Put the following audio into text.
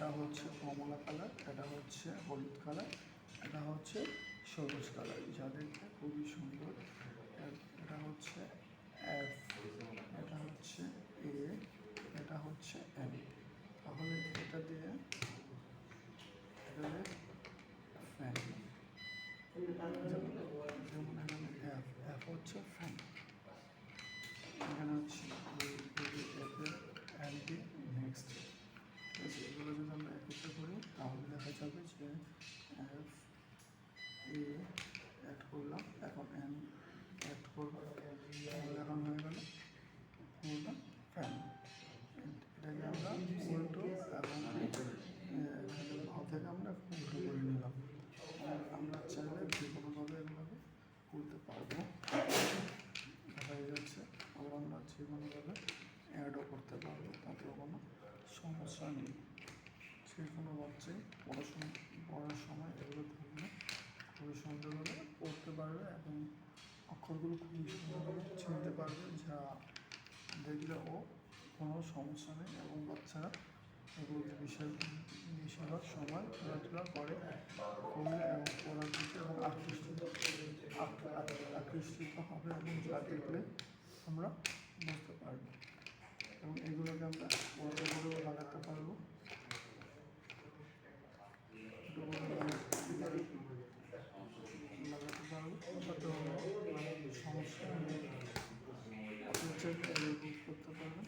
এটা হচ্ছে কমলা কালার, এটা হচ্ছে হলুদ কালার, এটা হচ্ছে সবুজ কালার, যা দেখতে খুবই সুন্দর। এটা হচ্ছে এফ, এটা হচ্ছে এ, এটা হচ্ছে এম। তাহলে এটা দিয়ে ফ্যান, যেমন এখানে এফ, এফ হচ্ছে ফ্যান, এখানে হচ্ছে এফের অ্যান্টি নেক্সট। ঠিক আছে, এগুলো যদি আমরা একত্রে করি তাহলে দেখা যাবে যে এফ এ অ্যাড করলাম, এখন এন অ্যাড করবো, তাহলে এখন হয়ে গেল পুরোটা ফ্যান। এটাকে আমরা উল্টো এবং ভাব থেকে আমরা উল্টো করে নিলাম। আমরা চাইলে যে কোনোভাবে এগুলোকে করতে পারবো, হয়ে যাচ্ছে। আবার আমরা যে কোনোভাবে অ্যাডও করতে পারবো, তাতেও কোনো সমস্যা নেই। যে কোনো বাচ্চাই পড়াশোনা পড়ার সময় এগুলো থাকলে খুবই সুন্দরভাবে পড়তে পারবে এবং অক্ষরগুলো খুবই সুন্দরভাবে চিনতে পারবে, যা দেখলে ও কোনো সমস্যা নেই। এবং বাচ্চারা এগুলোতে বেশিরভাগ সময় খেলাধুলা করে করলে এবং পড়ার দিকে এবং আকৃষ্টিত হবে এবং যা দেখলে আমরা বুঝতে পারবো। এবং এগুলোকে আমরা বড়ো লাগাতে পারবো, লাগাতে পারবো, তাতে সমস্যা নেই। আপনি চাইলে করতে পারবেন।